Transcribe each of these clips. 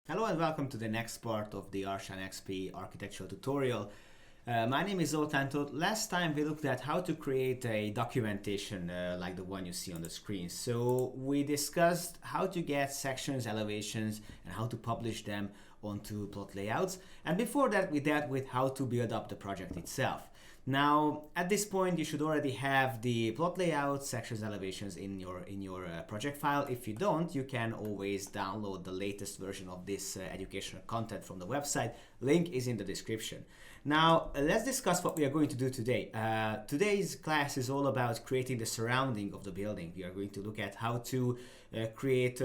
Hello and welcome to the next part of the ARCHLine.XP architectural tutorial. My name is Zoltán. Last time we looked at how to create a documentation like the one you see on the screen. So we discussed how to get sections, elevations, and how to publish them onto plot layouts. And before that, we dealt with how to build up the project itself. Now, at this point, you should already have the plot layout, sections, elevations in your project file. If you don't, you can always download the latest version of this educational content from the website. Link is in the description. Now, let's discuss what we are going to do today. Today's class is all about creating the surrounding of the building. We are going to look at how to create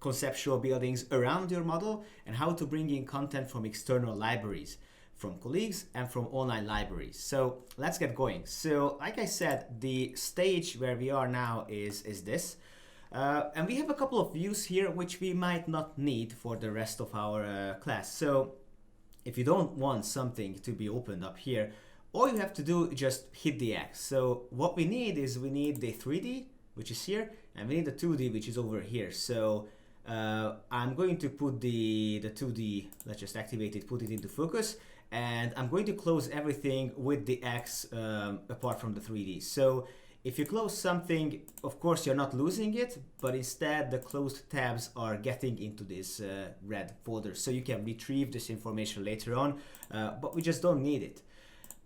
conceptual buildings around your model and how to bring in content from external libraries, from colleagues and from online libraries. So let's get going. So like I said, the stage where we are now is this. And we have a couple of views here which we might not need for the rest of our class. So if you don't want something to be opened up here, all you have to do is just hit the X. So what we need is we need the 3D, which is here, and we need the 2D, which is over here. So I'm going to put the 2D, let's just activate it, put it into focus. And I'm going to close everything with the X apart from the 3D. So if you close something, of course you're not losing it, but instead the closed tabs are getting into this red folder. So you can retrieve this information later on, but we just don't need it.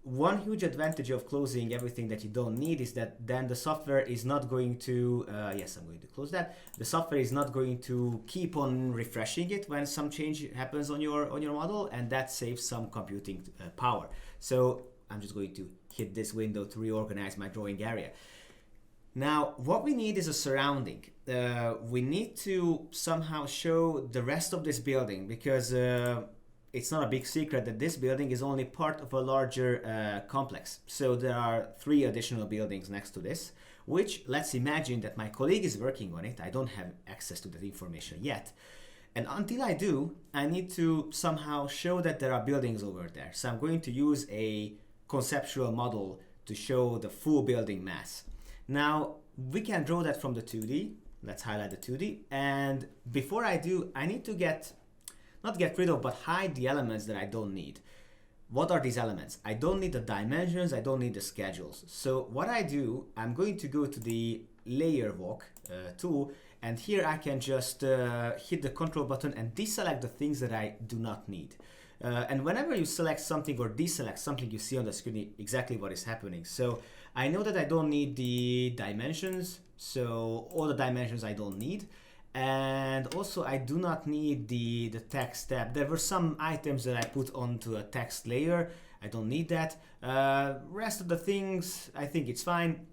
One huge advantage of closing everything that you don't need is that then the software is not going to, yes, I'm going to close that. The software is not going to keep on refreshing it when some change happens on your model, and that saves some computing power. So I'm just going to hit this window to reorganize my drawing area. Now, what we need is a surrounding. We need to somehow show the rest of this building because it's not a big secret that this building is only part of a larger complex. So there are 3 additional buildings next to this, which let's imagine that my colleague is working on it. I don't have access to that information yet. And until I do, I need to somehow show that there are buildings over there. So I'm going to use a conceptual model to show the full building mass. Now, we can draw that from the 2D. Let's highlight the 2D. And before I do, I need to not get rid of, but hide the elements that I don't need. What are these elements? I don't need the dimensions, I don't need the schedules. So what I do, I'm going to go to the layer walk tool, and here I can just hit the control button and deselect the things that I do not need. And whenever you select something or deselect something, you see on the screen exactly what is happening. So I know that I don't need the dimensions, so all the dimensions I don't need. And also I do not need the text tab. There were some items that I put onto a text layer. I don't need that. Rest of the things, I think it's fine.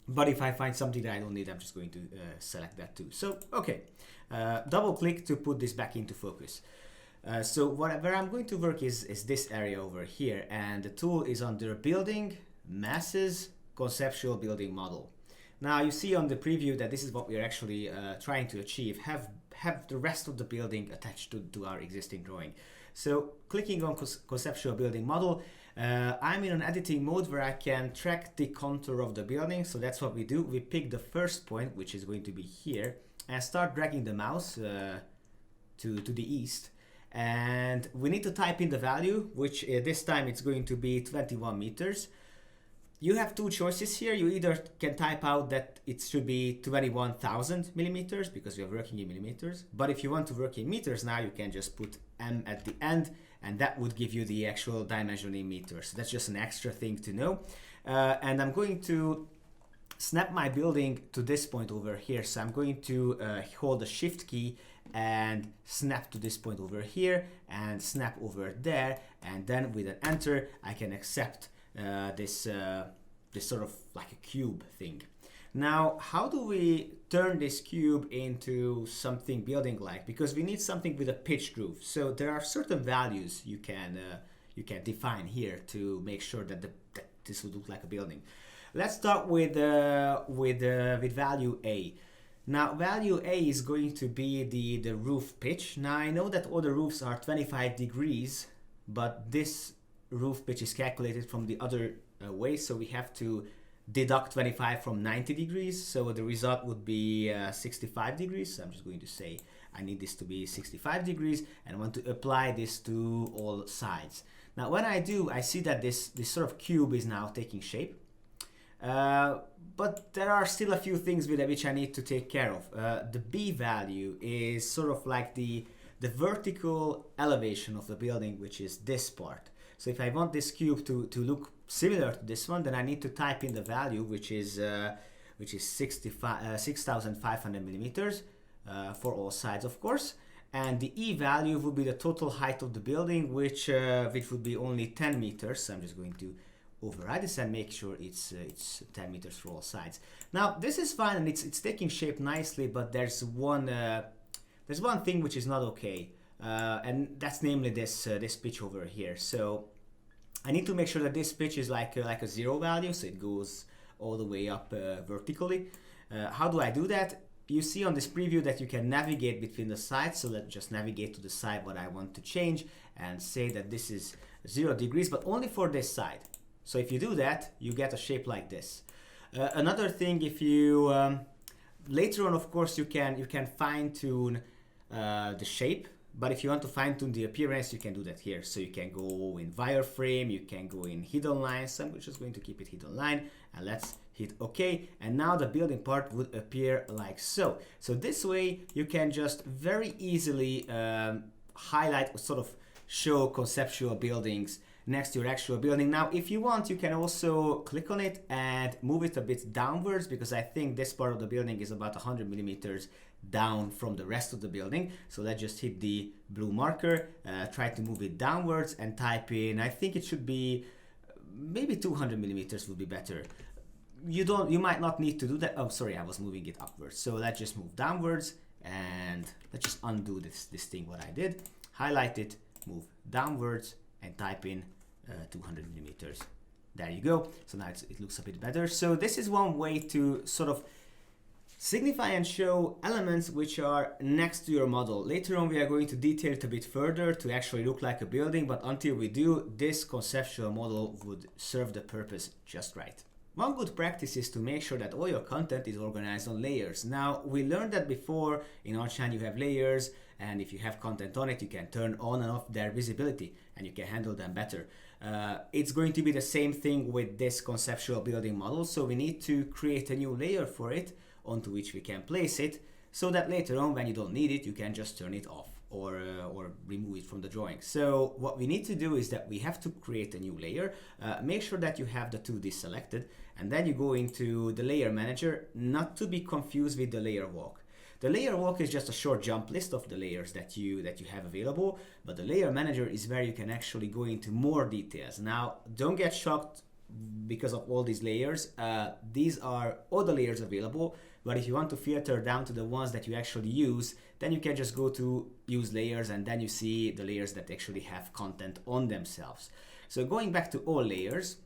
But if I find something that I don't need, I'm just going to select that too. So, okay, double click to put this back into focus. So where I'm going to work is this area over here. And the tool is under Building, Masses, Conceptual Building Model. Now you see on the preview that this is what we're actually trying to achieve, have the rest of the building attached to our existing drawing. So clicking on conceptual building model, I'm in an editing mode where I can track the contour of the building. So that's what we do. We pick the first point, which is going to be here, and start dragging the mouse to the east. And we need to type in the value, which this time it's going to be 21 meters. You have 2 choices here. You either can type out that it should be 21,000 millimeters because we are working in millimeters. But if you want to work in meters now, you can just put M at the end, and that would give you the actual dimension in meters. So that's just an extra thing to know. And I'm going to snap my building to this point over here. So I'm going to hold the Shift key and snap to this point over here and snap over there. And then with an Enter, I can accept this sort of like a cube thing. Now, how do we turn this cube into something building-like? Because we need something with a pitched roof. So there are certain values you can define here to make sure that this would look like a building. Let's start with value A. Now, value A is going to be the roof pitch. Now, I know that all the roofs are 25 degrees, but this roof pitch is calculated from the other way, so we have to deduct 25 from 90 degrees, so the result would be 65 degrees. So I'm just going to say I need this to be 65 degrees and want to apply this to all sides. Now when I do, I see that this sort of cube is now taking shape. But there are still a few things with it which I need to take care of. The B value is sort of like the vertical elevation of the building, which is this part. So if I want this cube to look similar to this one, then I need to type in the value, which is 6,500 millimeters for all sides, of course. And the E value would be the total height of the building, which would be only 10 meters. So I'm just going to override this and make sure it's 10 meters for all sides. Now this is fine and it's taking shape nicely, but there's one thing which is not okay, and that's namely this pitch over here. So I need to make sure that this pitch is like a 0 value, so it goes all the way up vertically. How do I do that? You see on this preview that you can navigate between the sides, so let's just navigate to the side what I want to change and say that this is 0 degrees, but only for this side. So if you do that, you get a shape like this. Another thing, if you later on, of course, you can fine-tune the shape, but if you want to fine-tune the appearance, you can do that here. So you can go in wireframe, you can go in hidden lines. So I'm just going to keep it hidden line, and let's hit OK. And now the building part would appear like so. So this way, you can just very easily highlight or sort of show conceptual buildings next to your actual building. Now, if you want, you can also click on it and move it a bit downwards, because I think this part of the building is about 100 millimeters down from the rest of the building. So let's just hit the blue marker, try to move it downwards and type in, I think it should be maybe 200 millimeters would be better. You might not need to do that. Oh, sorry, I was moving it upwards. So let's just move downwards and let's just undo this thing what I did. Highlight it, move downwards and type in 200 millimeters. There you go. So now it looks a bit better. So this is one way to sort of signify and show elements which are next to your model. Later on, we are going to detail it a bit further to actually look like a building, but until we do, this conceptual model would serve the purpose just right. One good practice is to make sure that all your content is organized on layers. Now, we learned that before in ARCHLine you have layers, and if you have content on it, you can turn on and off their visibility and you can handle them better. It's going to be the same thing with this conceptual building model. So we need to create a new layer for it onto which we can place it, so that later on when you don't need it, you can just turn it off or remove it from the drawing. So what we need to do is that we have to create a new layer. Make sure that you have the 2D selected, and then you go into the layer manager, not to be confused with the layer walk. The layer walk is just a short jump list of the layers that you have available, but the layer manager is where you can actually go into more details. Now, don't get shocked because of all these layers. These are all the layers available, but if you want to filter down to the ones that you actually use, then you can just go to use layers, and then you see the layers that actually have content on themselves. So going back to all layers,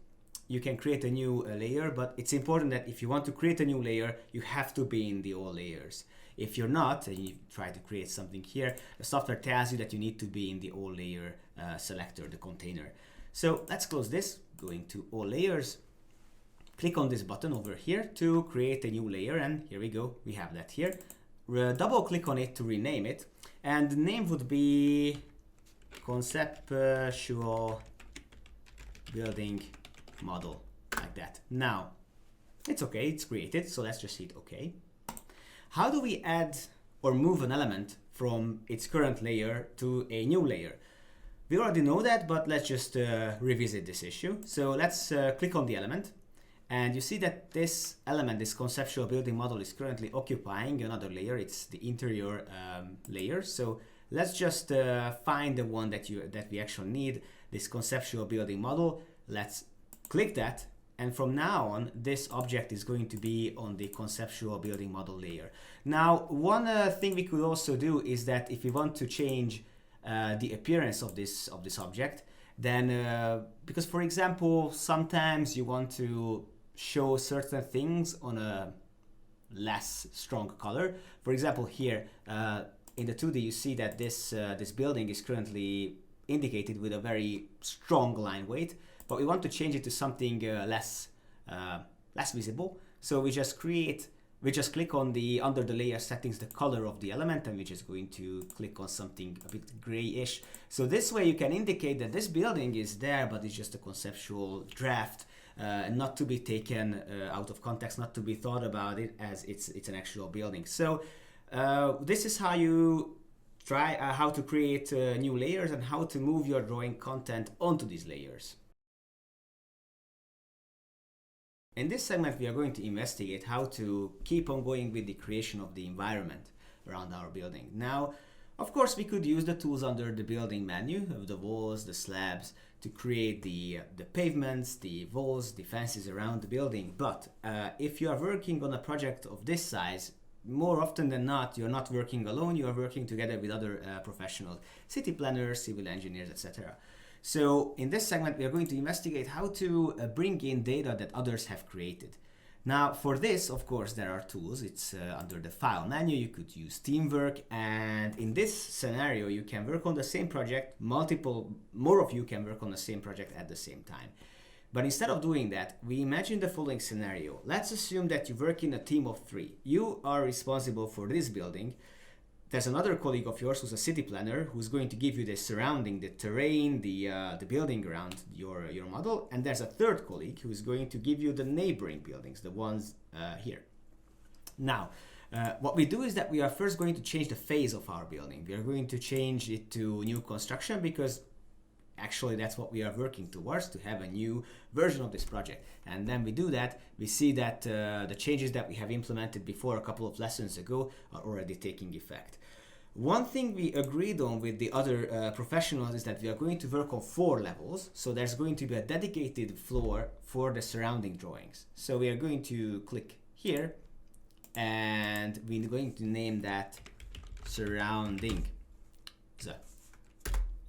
you can create a new layer, but it's important that if you want to create a new layer, you have to be in the all layers. If you're not, and you try to create something here, the software tells you that you need to be in the all layer selector, the container. So let's close this, going to all layers, click on this button over here to create a new layer, and here we go, we have that here. Double click on it to rename it, and the name would be conceptual building model, like that. Now, it's okay, it's created, so let's just hit OK. How do we add or move an element from its current layer to a new layer? We already know that, but let's just revisit this issue. So let's click on the element, and you see that this element, this conceptual building model, is currently occupying another layer. It's the interior layer. So let's just find the one that we actually need, this conceptual building model. Let's click that, and from now on, this object is going to be on the conceptual building model layer. Now, one thing we could also do is that if we want to change the appearance of this object, then because, for example, sometimes you want to show certain things on a less strong color. For example, here in the 2D, you see that this building is currently indicated with a very strong line weight, but we want to change it to something less less visible. So we just click on the under the layer settings, the color of the element, and we're just going to click on something a bit grayish. So this way you can indicate that this building is there, but it's just a conceptual draft, not to be taken out of context, not to be thought about it as it's an actual building. So this is how you try how to create new layers and how to move your drawing content onto these layers. In this segment, we are going to investigate how to keep on going with the creation of the environment around our building. Now, of course, we could use the tools under the building menu of the walls, the slabs, to create the pavements, the walls, the fences around the building. But if you are working on a project of this size, more often than not, you're not working alone, you are working together with other professionals, city planners, civil engineers, etc. So in this segment, we are going to investigate how to bring in data that others have created. Now for this, of course, there are tools. It's under the file menu. You could use teamwork, and in this scenario, you can work on the same project. More of you can work on the same project at the same time. But instead of doing that, we imagine the following scenario. Let's assume that you work in a team of 3. You are responsible for this building. There's another colleague of yours who's a city planner who's going to give you the surrounding, the terrain, the building around your model. And there's a third colleague who's going to give you the neighboring buildings, the ones here. Now, what we do is that we are first going to change the phase of our building. We are going to change it to new construction because actually that's what we are working towards, to have a new version of this project. And then we do that, we see that the changes that we have implemented before a couple of lessons ago are already taking effect. One thing we agreed on with the other professionals is that we are going to work on 4 levels. So there's going to be a dedicated floor for the surrounding drawings. So we are going to click here and we're going to name that surrounding,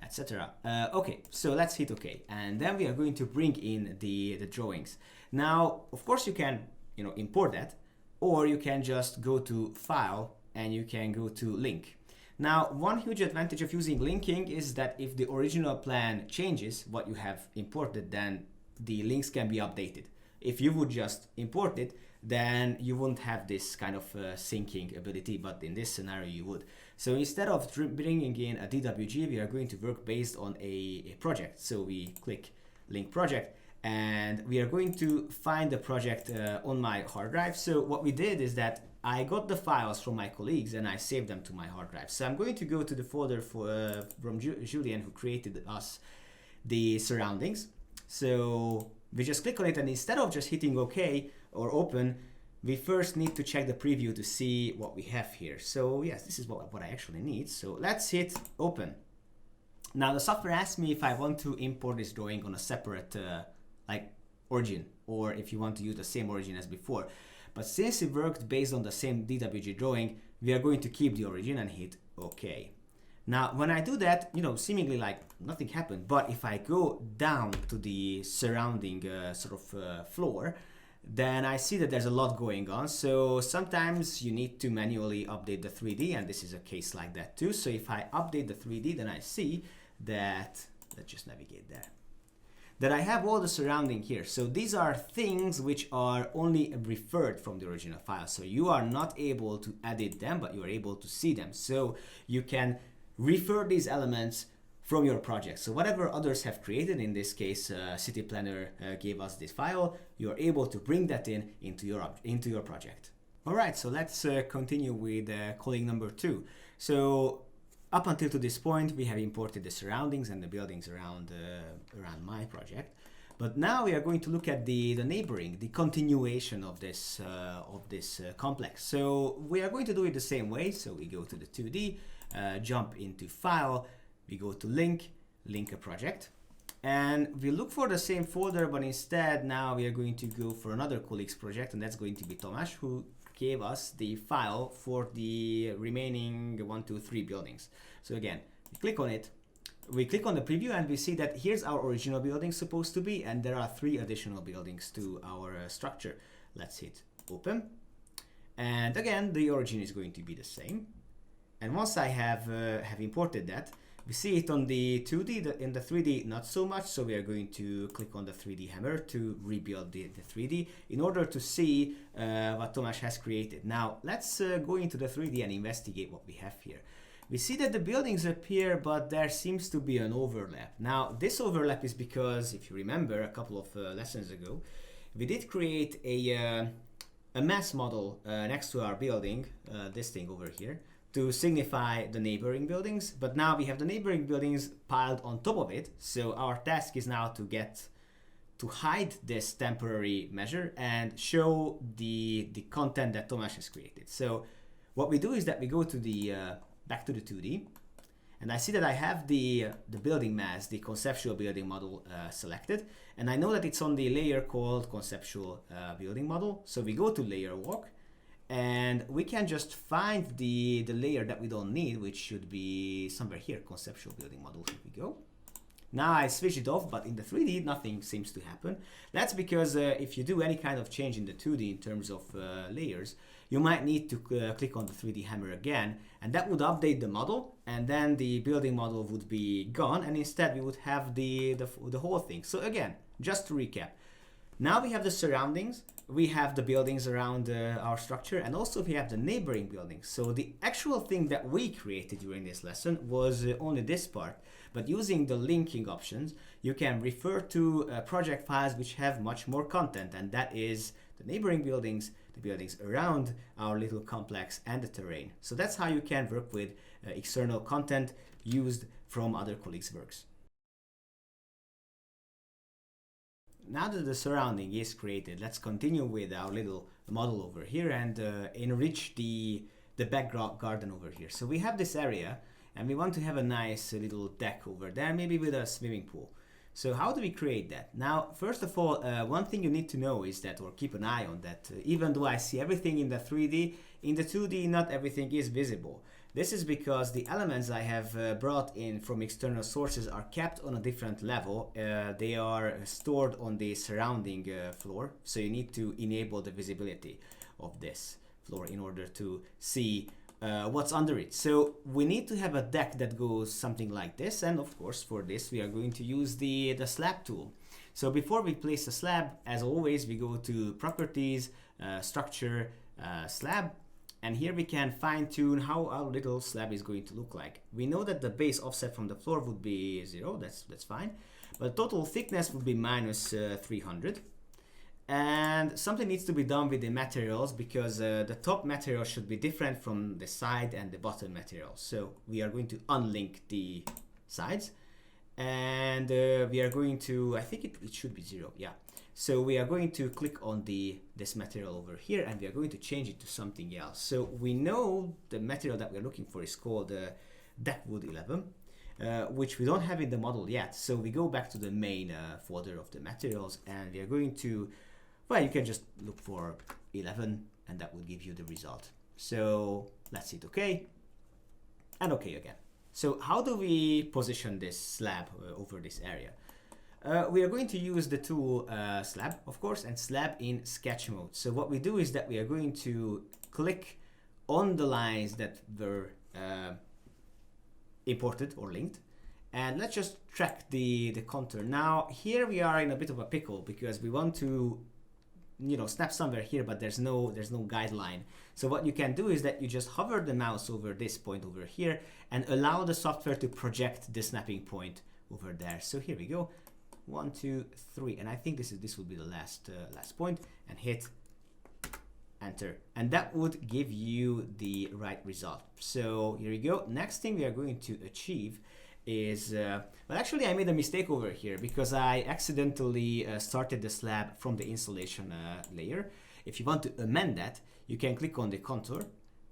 etc. Okay, so let's hit OK, and then we are going to bring in the drawings. Now, of course, you can import that, or you can just go to File and you can go to Link. Now, one huge advantage of using linking is that if the original plan changes what you have imported, then the links can be updated. If you would just import it, then you wouldn't have this kind of syncing ability, but in this scenario you would. So instead of bringing in a DWG, we are going to work based on a project. So we click Link Project, and we are going to find the project on my hard drive. So what we did is that I got the files from my colleagues and I saved them to my hard drive. So I'm going to go to the folder from Julian, who created us the surroundings. So we just click on it, and instead of just hitting OK or open, we first need to check the preview to see what we have here. So yes, this is what I actually need. So let's hit open. Now the software asks me if I want to import this drawing on a separate origin, or if you want to use the same origin as before. But since it worked based on the same DWG drawing, we are going to keep the origin and hit OK. Now, when I do that, seemingly like nothing happened. But if I go down to the surrounding floor, then I see that there's a lot going on. So sometimes you need to manually update the 3D, and this is a case like that too. So if I update the 3D, then I see that, let's just navigate there, that I have all the surrounding here. So these are things which are only referred from the original file. So you are not able to edit them, but you are able to see them. So you can refer these elements from your project. So whatever others have created, in this case, City Planner gave us this file, you're able to bring that into your project. All right, so let's continue with colleague number 2. So up until to this point, we have imported the surroundings and the buildings around my project. But now we are going to look at the neighboring, the continuation of this complex. So we are going to do it the same way. So we go to the 2D, jump into File, we go to Link a project, and we look for the same folder, but instead now we are going to go for another colleague's project, and that's going to be Tomasz, who gave us the file for the remaining 1, 2, 3 buildings. So again, we click on it, we click on the preview, and we see that here's our original building supposed to be, and there are 3 additional buildings to our structure. Let's hit open, and again the origin is going to be the same. And once I have imported that, We see it on the 2D, in the 3D not so much, so we are going to click on the 3D hammer to rebuild the 3D in order to see what Tomasz has created. Now let's go into the 3D and investigate what we have here. We see that the buildings appear, but there seems to be an overlap. Now this overlap is because, if you remember a couple of lessons ago, we did create a mass model next to our building, this thing over here, to signify the neighboring buildings, but now we have the neighboring buildings piled on top of it. So our task is now to hide this temporary measure and show the content that Tomasz has created. So what we do is that we go to the back to the 2D, and I see that I have the building mass, the conceptual building model selected, and I know that it's on the layer called conceptual building model. So we go to layer walk, and we can just find the layer that we don't need, which should be somewhere here, conceptual building model. Here we go. Now I switch it off, but in the 3D nothing seems to happen. That's because if you do any kind of change in the 2D in terms of layers, you might need to click on the 3D hammer again, and that would update the model, and then the building model would be gone, and instead we would have the whole thing. So again, just to recap, now we have the surroundings, we have the buildings around our structure, and also we have the neighboring buildings. So the actual thing that we created during this lesson was only this part, but using the linking options, you can refer to project files which have much more content, and that is the neighboring buildings, the buildings around our little complex, and the terrain. So that's how you can work with external content used from other colleagues' works. Now that the surrounding is created, let's continue with our little model over here and enrich the background garden over here. So we have this area, and we want to have a nice little deck over there, maybe with a swimming pool. So how do we create that? Now, first of all, one thing you need to know is that, or keep an eye on that, even though I see everything in the 3D, in the 2D not everything is visible. This is because the elements I have brought in from external sources are kept on a different level. They are stored on the surrounding floor, so you need to enable the visibility of this floor in order to see what's under it. So we need to have a deck that goes something like this, and of course for this we are going to use the slab tool. So before we place a slab, as always, we go to properties, structure, slab, and here we can fine-tune how our little slab is going to look like. We know that the base offset from the floor would be 0, that's fine, but total thickness would be minus 300. And something needs to be done with the materials, because the top material should be different from the side and the bottom material. So we are going to unlink the sides, and we are going to, I think it should be 0, yeah. So we are going to click on this material over here, and we are going to change it to something else. So we know the material that we're looking for is called Deckwood 11, which we don't have in the model yet. So we go back to the main folder of the materials, and we are going to, well, you can just look for 11, and that will give you the result. So let's hit OK, and OK again. So how do we position this slab over this area? We are going to use the tool slab, of course, and slab in sketch mode. So what we do is that we are going to click on the lines that were imported or linked, and let's just track the contour. Now here we are in a bit of a pickle, because we want to, you know, snap somewhere here, but there's no guideline. So what you can do is that you just hover the mouse over this point over here and allow the software to project the snapping point over there. So here we go, 1, 2, 3, and I think this will be the last point, and hit enter, and that would give you the right result. So here we go. Next thing we are going to achieve is, well, actually I made a mistake over here, because I accidentally started the slab from the installation layer. If you want to amend that, you can click on the contour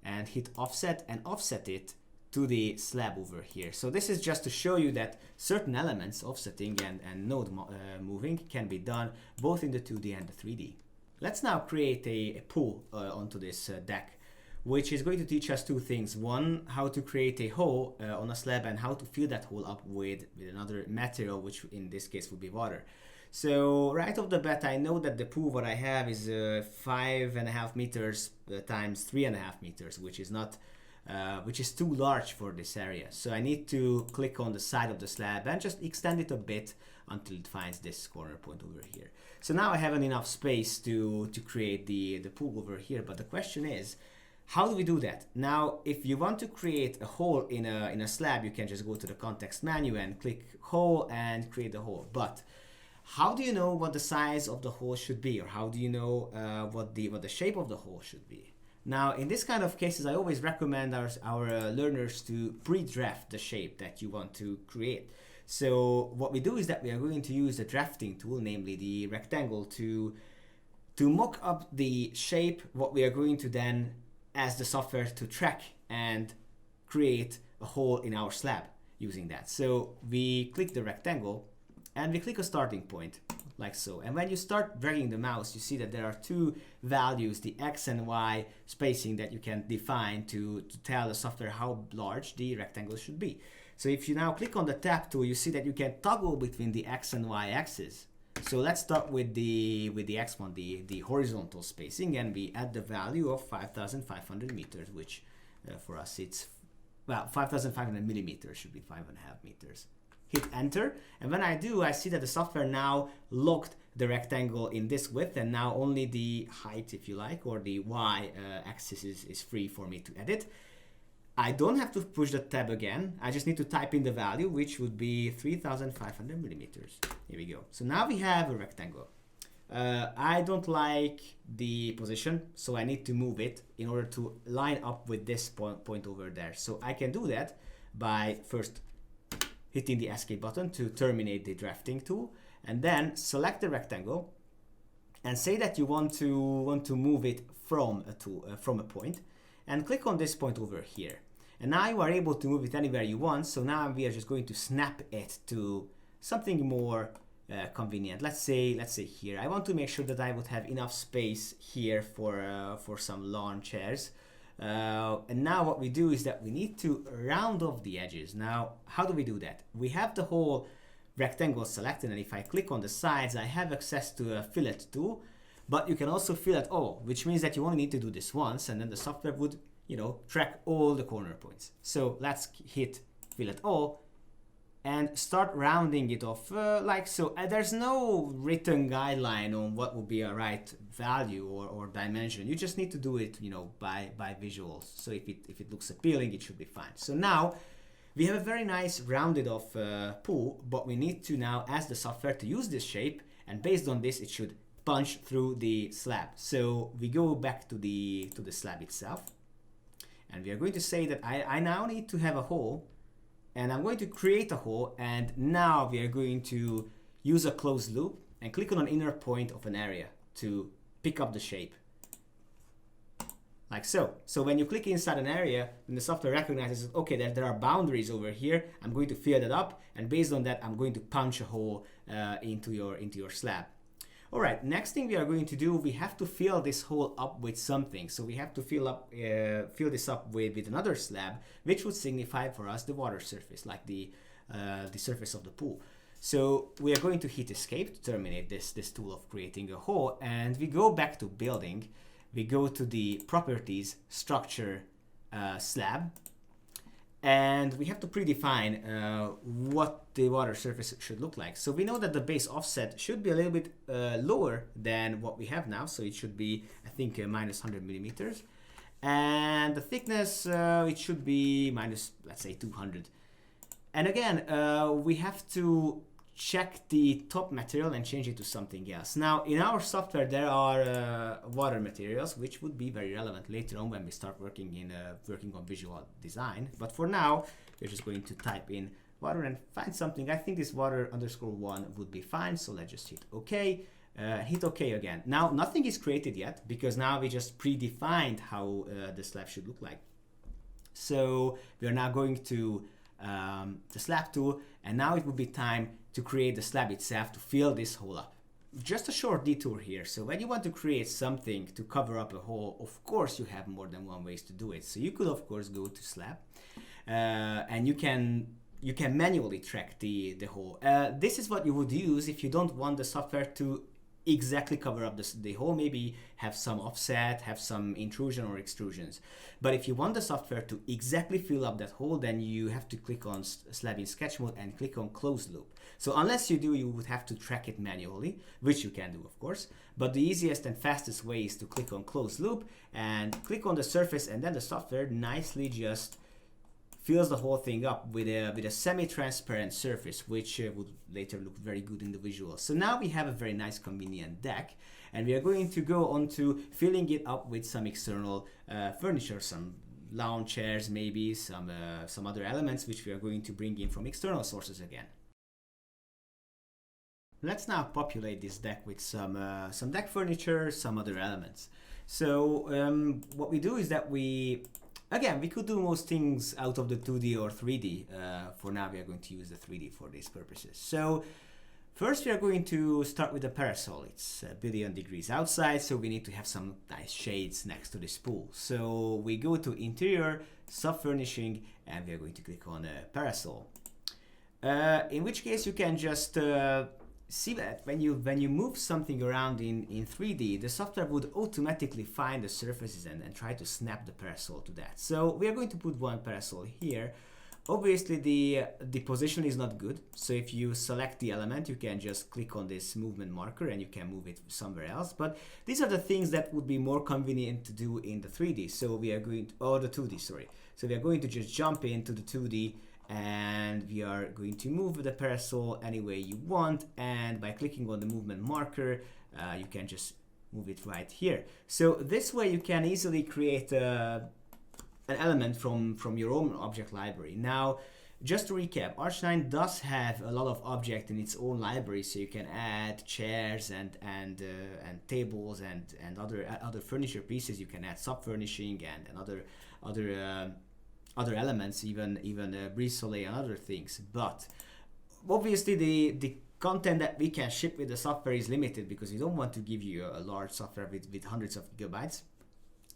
and hit offset, and offset it to the slab over here. So this is just to show you that certain elements, offsetting and node moving, can be done both in the 2D and the 3D. Let's now create a pool onto this deck, which is going to teach us two things. One, how to create a hole on a slab, and how to fill that hole up with another material, which in this case would be water. So right off the bat, I know that the pool what I have is 5.5 meters times 3.5 meters, which is not which is too large for this area. So I need to click on the side of the slab and just extend it a bit until it finds this corner point over here. So now I have enough space to create the pool over here. But the question is, how do we do that? Now, if you want to create a hole in a slab, you can just go to the context menu and click hole and create the hole. But how do you know what the size of the hole should be, or how do you know what the shape of the hole should be? Now, in this kind of cases, I always recommend our learners to pre-draft the shape that you want to create. So what we do is that we are going to use the drafting tool, namely the rectangle, to mock up the shape, what we are going to then ask the software to track and create a hole in our slab using that. So we click the rectangle and we click a starting point like so. And when you start dragging the mouse, you see that there are two values, the X and Y spacing, that you can define to tell the software how large the rectangle should be. So if you now click on the tab tool, you see that you can toggle between the X and Y axis. So let's start with the X one, the horizontal spacing, and we add the value of 5,500 meters, which for us it's, well, 5,500 millimeters, should be 5.5 meters. Hit enter, and when I do, I see that the software now locked the rectangle in this width, and now only the height, if you like, or the Y axis is free for me to edit. I don't have to push the tab again. I just need to type in the value, which would be 3,500 millimeters. Here we go. So now we have a rectangle. I don't like the position, so I need to move it in order to line up with this point over there. So I can do that by first hitting the escape button to terminate the drafting tool, and then select the rectangle and say that you want to move it from a point, and click on this point over here. And now you are able to move it anywhere you want. So now we are just going to snap it to something more convenient. Let's say here. I want to make sure that I would have enough space here for some lawn chairs. And now what we do is that we need to round off the edges. Now, how do we do that? We have the whole rectangle selected, and if I click on the sides, I have access to a fillet tool. But you can also fillet all, which means that you only need to do this once, and then the software would, track all the corner points. So let's hit fillet all and start rounding it off like so. There's no written guideline on what would be a right value or dimension. You just need to do it, by visuals. So if it looks appealing, it should be fine. So now we have a very nice rounded off pool, but we need to now ask the software to use this shape, and based on this, it should punch through the slab. So we go back to the slab itself, and we are going to say that I now need to have a hole, and I'm going to create a hole, and now we are going to use a closed loop and click on an inner point of an area to pick up the shape. Like so. So when you click inside an area, then the software recognizes, okay, there are boundaries over here. I'm going to fill that up, and based on that, I'm going to punch a hole into your slab. All right, next thing we are going to do, we have to fill this hole up with something. So we have to fill this up with another slab, which would signify for us the water surface, like the surface of the pool. So we are going to hit escape to terminate this tool of creating a hole, and we go back to building. We go to the properties, structure, slab, and we have to predefine what the water surface should look like. So we know that the base offset should be a little bit lower than what we have now. So it should be, I think, minus 100 millimeters. And the thickness, it should be minus, let's say, 200. And again, we have to check the top material and change it to something else. Now, in our software, there are water materials, which would be very relevant later on when we start working on visual design. But for now, we're just going to type in water and find something. I think this water_1 would be fine. So let's just hit OK. Hit OK again. Now, nothing is created yet because now we just predefined how the slab should look like. So we are now going to the slab tool, and now it would be time to create the slab itself to fill this hole up. Just a short detour here. So when you want to create something to cover up a hole, of course you have more than one ways to do it. So you could of course go to slab, and you can manually track the hole. This is what you would use if you don't want the software to exactly cover up the hole, maybe have some offset, have some intrusion or extrusions. But if you want the software to exactly fill up that hole, then you have to click on slab in sketch mode and click on closed loop. So unless you do, you would have to track it manually, which you can do, of course. But the easiest and fastest way is to click on closed loop and click on the surface, and then the software nicely just fills the whole thing up with a semi-transparent surface, which would later look very good in the visual. So now we have a very nice convenient deck, and we are going to go on to filling it up with some external furniture, some lounge chairs, maybe some other elements which we are going to bring in from external sources again. Let's now populate this deck with some deck furniture, some other elements. So what we do is that we could do most things out of the 2D or 3D. For now, we are going to use the 3D for these purposes. So first, we are going to start with the parasol. It's 1 billion degrees outside, so we need to have some nice shades next to this pool. So we go to Interior, Sub-Furnishing, and we are going to click on Parasol. In which case, you can just see that when you move something around in 3D, the software would automatically find the surfaces and try to snap the parasol to that. So we are going to put one parasol here. Obviously the position is not good, so if you select the element, you can just click on this movement marker and you can move it somewhere else. But these are the things that would be more convenient to do in the 3D. So we are going to, or the 2D, sorry. So we are going to just jump into the 2D, and we are going to move the parasol any way you want, and by clicking on the movement marker you can just move it right here. So this way you can easily create an element from your own object library. Now, just to recap, ARCHLine does have a lot of objects in its own library, so you can add chairs and tables and other furniture pieces. You can add sub-furnishing and other elements, even brise-soleil and other things. But obviously the content that we can ship with the software is limited, because we don't want to give you a large software with hundreds of gigabytes.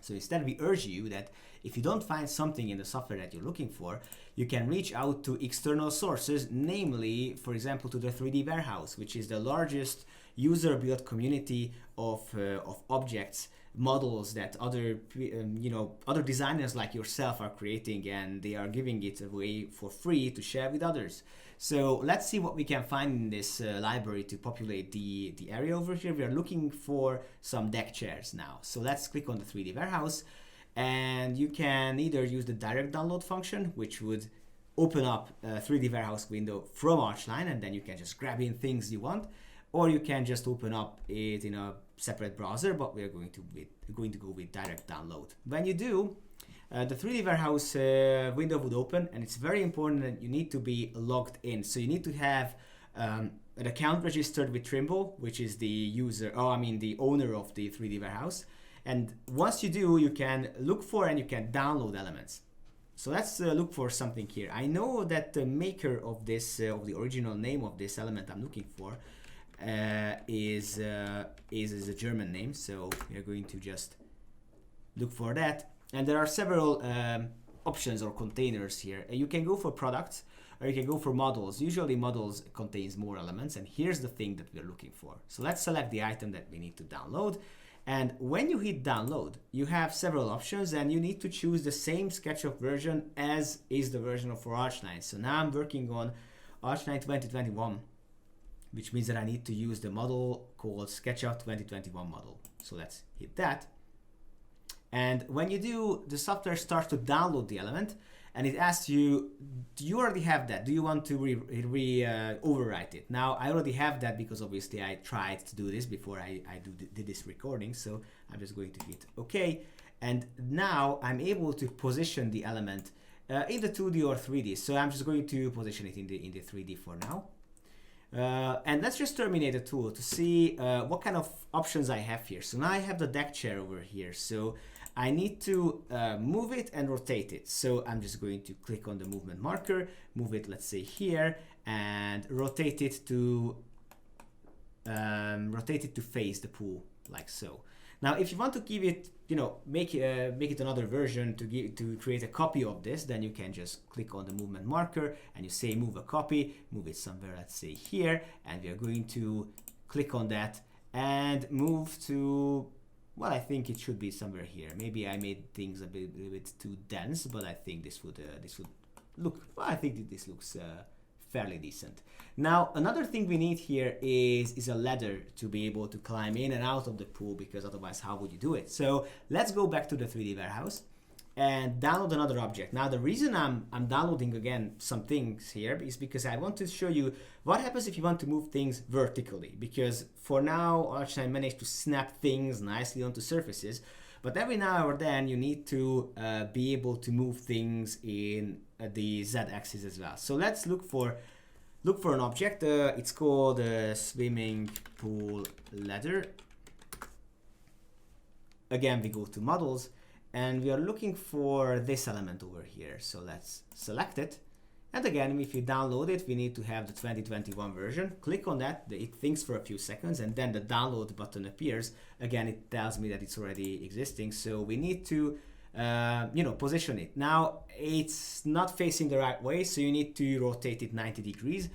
So instead, we urge you that if you don't find something in the software that you're looking for, you can reach out to external sources, namely, for example, to the 3D Warehouse, which is the largest user-built community of objects, models that other designers like yourself are creating, and they are giving it away for free to share with others. So let's see what we can find in this library to populate the area over here. We are looking for some deck chairs now. So let's click on the 3D Warehouse, and you can either use the direct download function, which would open up a 3D Warehouse window from ARCHLine, and then you can just grab in things you want, or you can just open up it in a separate browser, but we are going to go with direct download. When you do, the 3D Warehouse window would open, and it's very important that you need to be logged in. So you need to have an account registered with Trimble, which is the owner of the 3D Warehouse. And once you do, you can look for and you can download elements. So let's look for something here. I know that the maker of this, of the original name of this element I'm looking for, is a German name, so we are going to just look for that. And there are several options or containers here. You can go for products, or you can go for models. Usually models contains more elements, and here's the thing that we're looking for. So let's select the item that we need to download, and when you hit download, you have several options, and you need to choose the same SketchUp version as is the version for ARCHLine. So now I'm working on ARCHLine 2021, which means that I need to use the model called SketchUp 2021 model. So let's hit that. And when you do, the software starts to download the element, and it asks you, do you already have that? Do you want to overwrite it? Now, I already have that because obviously I tried to do this before I did this recording. So I'm just going to hit OK. And now I'm able to position the element in the 2D or 3D. So I'm just going to position it in the 3D for now. And let's just terminate the tool to see what kind of options I have here. So now I have the deck chair over here. So I need to move it and rotate it. So I'm just going to click on the movement marker, move it, let's say here, and rotate it to face the pool, like so. Now, if you want to give it, make it another version to create a copy of this, then you can just click on the movement marker and you say move a copy, move it somewhere, let's say here, and we are going to click on that, and move to, well, I think it should be somewhere here. Maybe I made things a bit too dense, but I think this would look, well, I think this looks fairly decent. Now, another thing we need here is a ladder to be able to climb in and out of the pool, because otherwise how would you do it? So let's go back to the 3D warehouse and download another object. Now, the reason I'm downloading again some things here is because I want to show you what happens if you want to move things vertically, because for now ARCHLine managed to snap things nicely onto surfaces, but every now or then you need to be able to move things in the z-axis as well. So let's look for an object. It's called a swimming pool ladder. Again, we go to models and we are looking for this element over here. So let's select it. And again, if you download it, we need to have the 2021 version. Click on that, it thinks for a few seconds, and then the download button appears. Again, it tells me that it's already existing. So we need to position it. Now, it's not facing the right way, so you need to rotate it 90 degrees,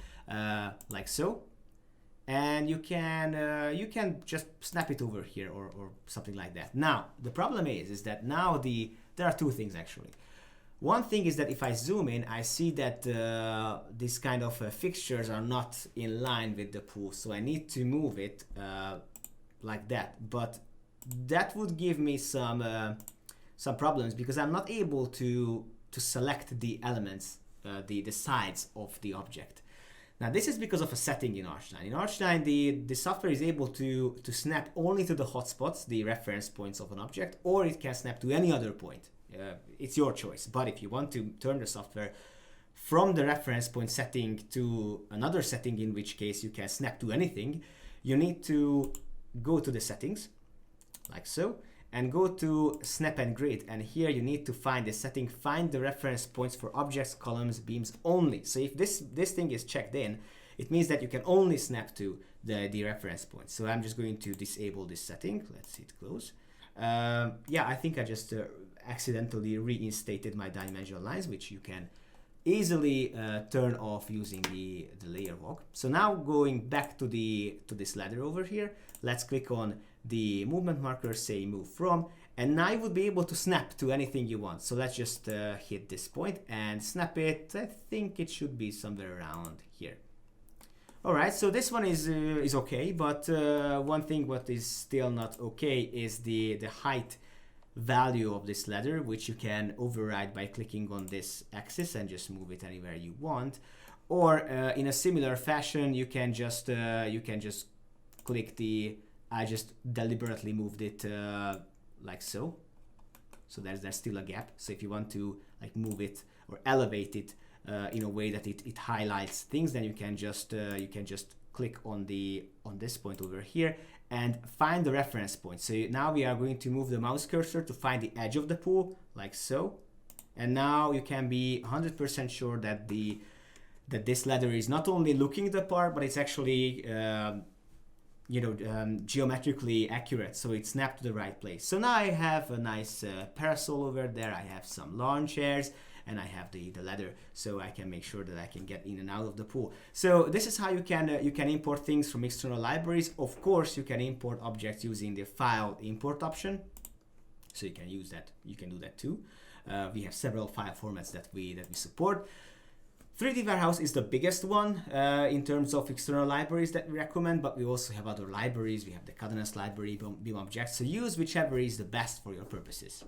like so. And you can just snap it over here or something like that. Now, the problem is that now there are two things actually. One thing is that if I zoom in, I see that these kind of fixtures are not in line with the pool, so I need to move it like that. But that would give me some problems, because I'm not able to select the elements, the sides of the object. Now, this is because of a setting in ARCHLine. In ARCHLine, the software is able to snap only to the hotspots, the reference points of an object, or it can snap to any other point. It's your choice. But if you want to turn the software from the reference point setting to another setting, in which case you can snap to anything, you need to go to the settings, like so, and go to snap and grid. And here you need to find the setting, find the reference points for objects, columns, beams only. So if this thing is checked in, it means that you can only snap to the reference points. So I'm just going to disable this setting. Let's hit close. Yeah, I think I just accidentally reinstated my dimensional lines, which you can easily turn off using the layer walk. So now going back to this ladder over here, let's click on the movement marker, say move from, and now you would be able to snap to anything you want. So let's just hit this point and snap it. I think it should be somewhere around here. All right, so this one is okay, but one thing what is still not okay is the height value of this ladder, which you can override by clicking on this axis and just move it anywhere you want. Or in a similar fashion, you can just click the. I just deliberately moved it like so. So there's still a gap. So if you want to like move it or elevate it in a way that it highlights things, then you can just click on this point over here and find the reference point. So now we are going to move the mouse cursor to find the edge of the pool, like so. And now you can be 100% sure that this ladder is not only looking the part, but it's actually geometrically accurate, so it's snapped to the right place. So now I have a nice parasol over there, I have some lawn chairs, and I have the ladder, so I can make sure that I can get in and out of the pool. So this is how you can import things from external libraries. Of course, you can import objects using the file import option, so you can use that. You can do that too. We have several file formats that we support. 3D Warehouse is the biggest one in terms of external libraries that we recommend, but we also have other libraries. We have the Cadenas library, BIM objects, so use whichever is the best for your purposes.